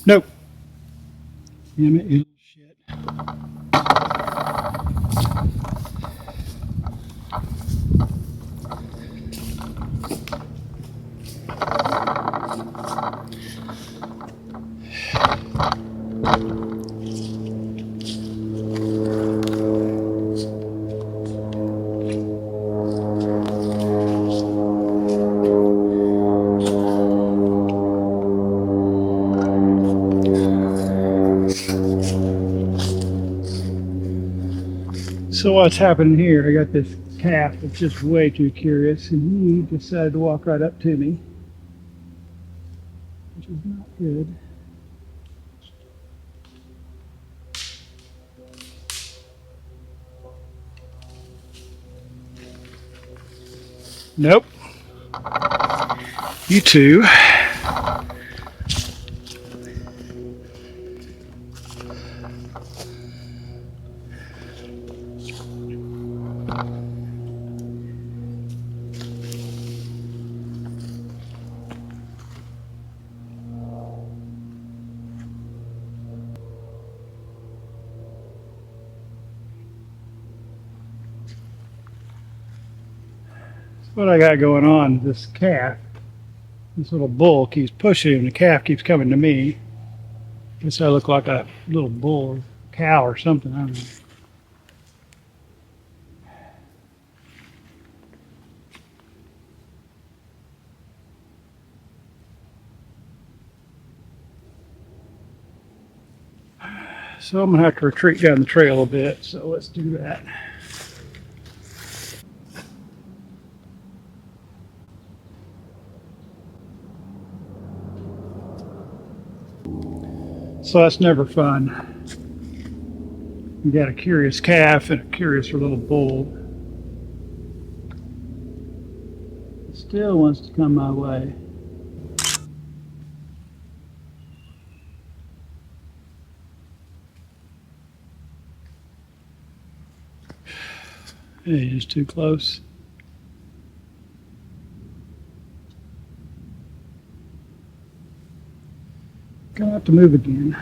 Nope. Damn it, you little shit. So what's happening here? I got this calf that's just way too curious, and he decided to walk right up to me, which is not good. Nope. You too. What I got going on, this calf, this little bull keeps pushing him, the calf keeps coming to me. Guess I look like a little bull or cow or something, I don't know. So I'm gonna have to retreat down the trail a bit, so let's do that. So that's never fun. You got a curious calf and a curious little bull. It still wants to come my way. Hey, he's too close. Gonna have to move again.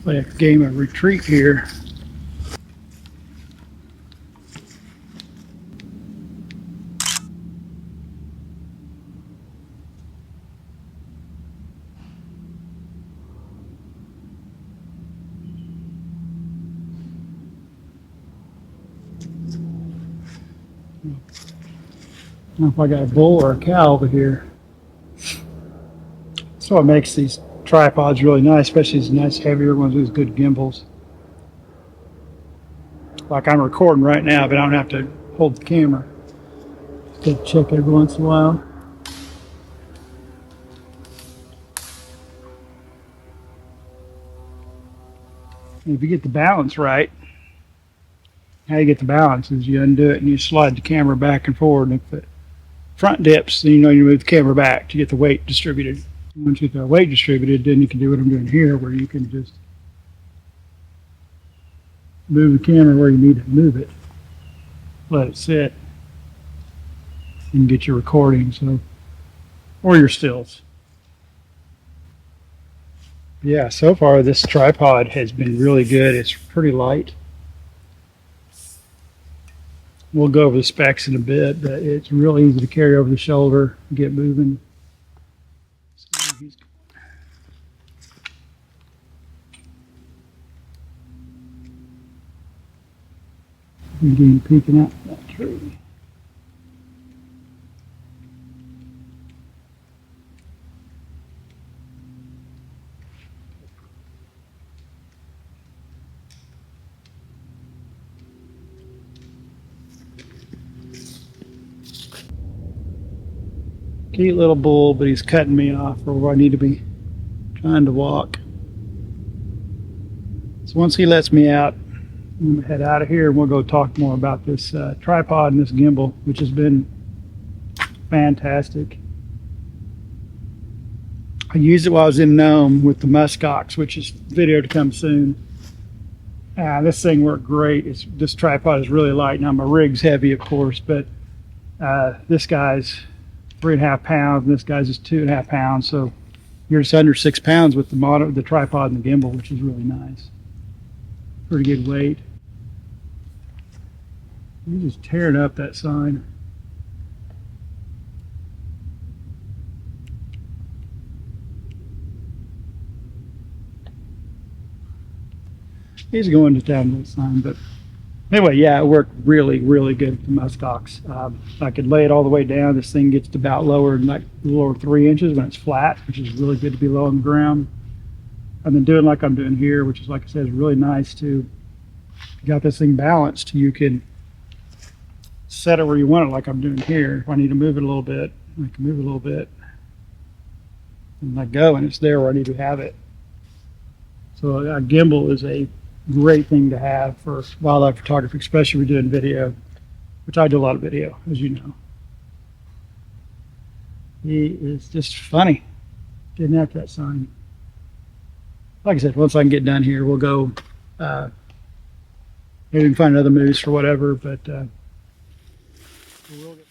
Play a game of retreat here. I don't know if I got a bull or a cow over here. That's what makes these tripods really nice, especially these nice heavier ones with good gimbals. Like I'm recording right now, but I don't have to hold the camera. Just check every once in a while. And if you get the balance right, how you get the balance is you undo it and you slide the camera back and forward. And if the front dips, then you know you move the camera back to get the weight distributed. Once you get the weight distributed, then you can do what I'm doing here, where you can just move the camera where you need to move it, let it sit, and get your recording, so, or your stills. Yeah, so far this tripod has been really good. It's pretty light. We'll go over the specs in a bit, but it's really easy to carry over the shoulder, get moving. Again, peeking out that tree. Cute little bull, but he's cutting me off for where I need to be trying to walk. So once he lets me out, I'm gonna head out of here and we'll go talk more about this tripod and this gimbal, which has been fantastic. I used it while I was in Nome with the muskox, which is video to come soon. This thing worked great. This tripod is really light. Now my rig's heavy, of course, but this guy's 3.5 pounds, and this guy's just 2.5 pounds. So you're just under 6 pounds with the tripod and the gimbal, which is really nice. Pretty good weight. You're just tearing up that sign. He's going just down that sign, but anyway, yeah, it worked really, really good with the muskox. I could lay it all the way down. This thing gets to about lower, like lower 3 inches when it's flat, which is really good to be low on the ground. I've been doing like I'm doing here, which is, like I said, is really nice too. You got this thing balanced. You can set it where you want it, like I'm doing here. If I need to move it a little bit, I can move it a little bit, and let go, and it's there where I need to have it. So a gimbal is a great thing to have for wildlife photography, especially if you're doing video, which I do a lot of video, as you know. He is just funny getting after that sign. Like I said, once I can get done here, we'll go, maybe we can find another moose for whatever, but we'll get.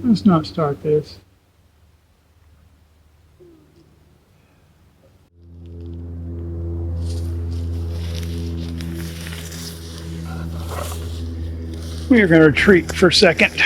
Let's not start this. We are going to retreat for a second.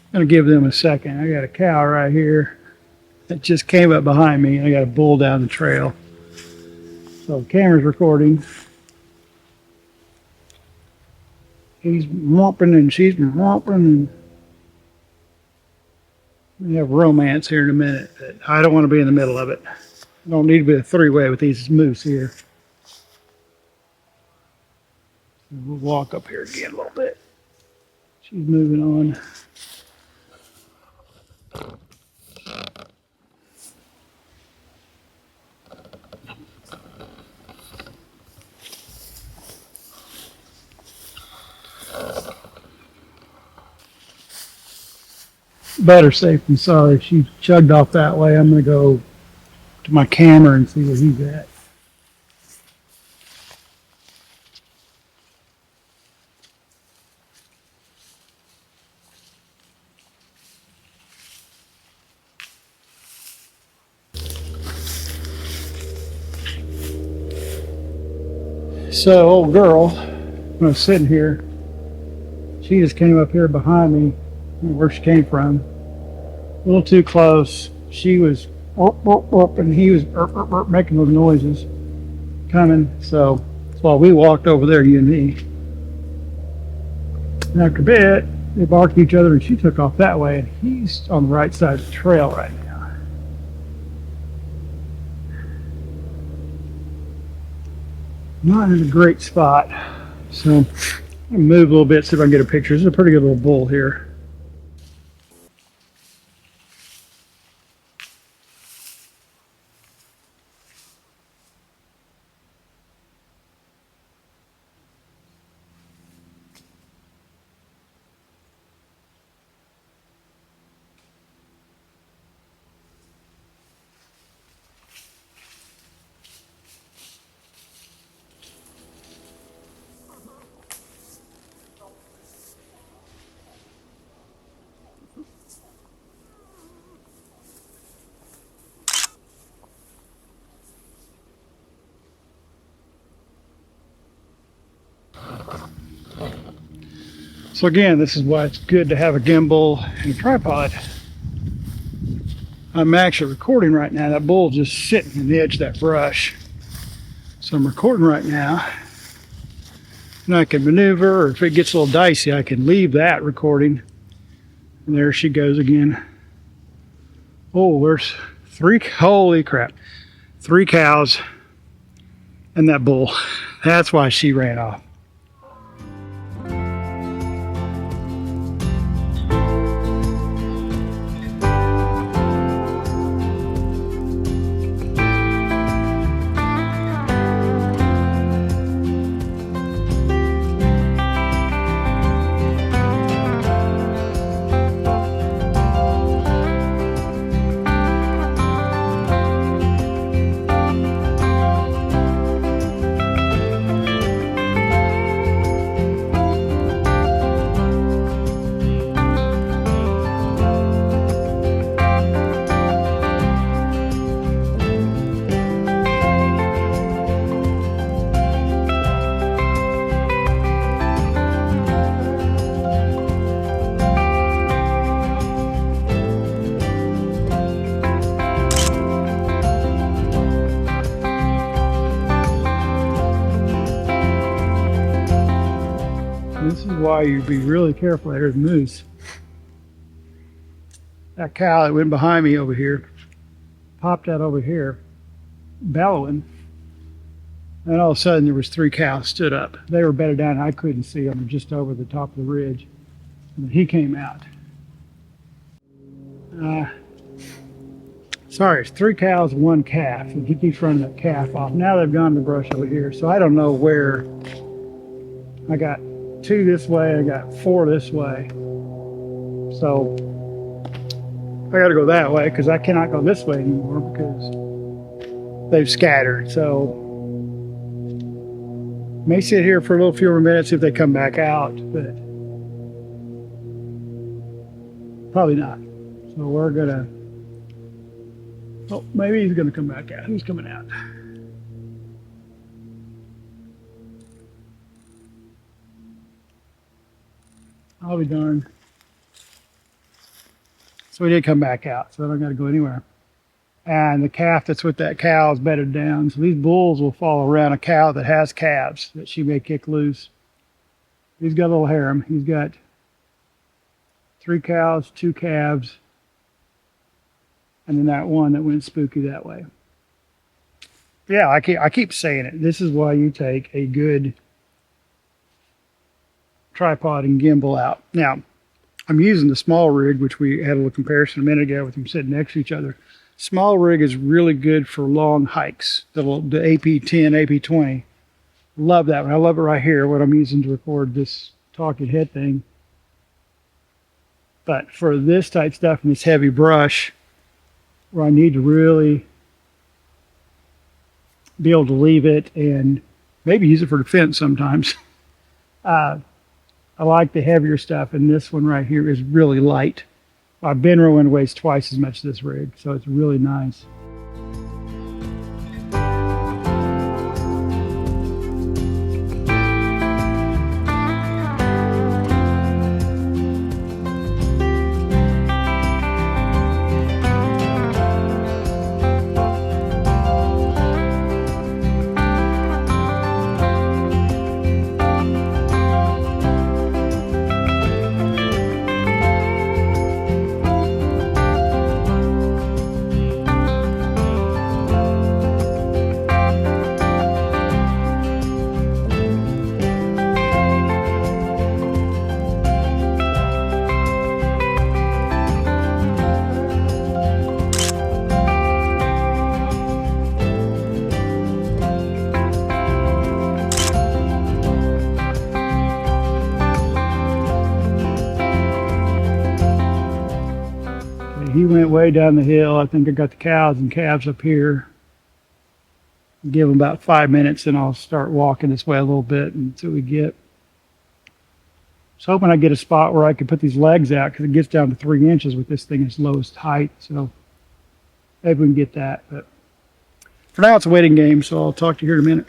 I'm going to give them a second. I got a cow right here that just came up behind me, and I got a bull down the trail. So the camera's recording. He's whomping and she's whomping, and we have romance here in a minute, but I don't want to be in the middle of it. I don't need to be a three-way with these moose here. So we'll walk up here again a little bit. She's moving on. Better safe than sorry. She chugged off that way. I'm going to go to my camera and see where he's at. So, old girl, when I was sitting here, she just came up here behind me. I don't know where she came from. A little too close. She was and he was making those noises coming. So while we walked over there, you and me, and after a bit, they barked at each other, and she took off that way, and he's on the right side of the trail right now. Not in a great spot. So I'm gonna move a little bit, see if I can get a picture. This is a pretty good little bull here. So again, this is why it's good to have a gimbal and a tripod. I'm actually recording right now. That bull just sitting in the edge of that brush. So I'm recording right now. And I can maneuver, or if it gets a little dicey, I can leave that recording. And there she goes again. Oh, there's three, holy crap. 3 cows and that bull. That's why she ran off. This is why you be really careful. There's moose. That cow that went behind me over here popped out over here, bellowing, and all of a sudden there was 3 cows stood up. They were bedded down. I couldn't see them, just over the top of the ridge. And he came out. Sorry, it's 3 cows and 1 calf. And he keeps running that calf off. Now they've gone to the brush over here, so I don't know where. I got 2 this way, I got 4 this way. So I got to go that way because I cannot go this way anymore because they've scattered. So may sit here for a little few more minutes if they come back out, but probably not. So we're gonna, oh, maybe he's gonna come back out. Who's coming out? I'll be darned. So he did come back out, so I don't got to go anywhere. And the calf that's with that cow is bedded down. So these bulls will follow around a cow that has calves that she may kick loose. He's got a little harem. He's got 3 cows, 2 calves, and then that one that went spooky that way. Yeah, I keep saying it. This is why you take a good tripod and gimbal out. Now, I'm using the small rig, which we had a little comparison a minute ago with them sitting next to each other. Small rig is really good for long hikes. The AP10, AP20. Love that one. I love it right here, what I'm using to record this talking head thing. But for this type stuff and this heavy brush, where I need to really be able to leave it and maybe use it for defense sometimes. I like the heavier stuff, and this one right here is really light. My Benro one weighs twice as much as this rig, so it's really nice. He went way down the hill. I think I got the cows and calves up here. Give them about 5 minutes and I'll start walking this way a little bit until we get. I was hoping I get a spot where I could put these legs out because it gets down to 3 inches with this thing at its lowest height. So maybe we can get that. But for now it's a waiting game, so I'll talk to you here in a minute.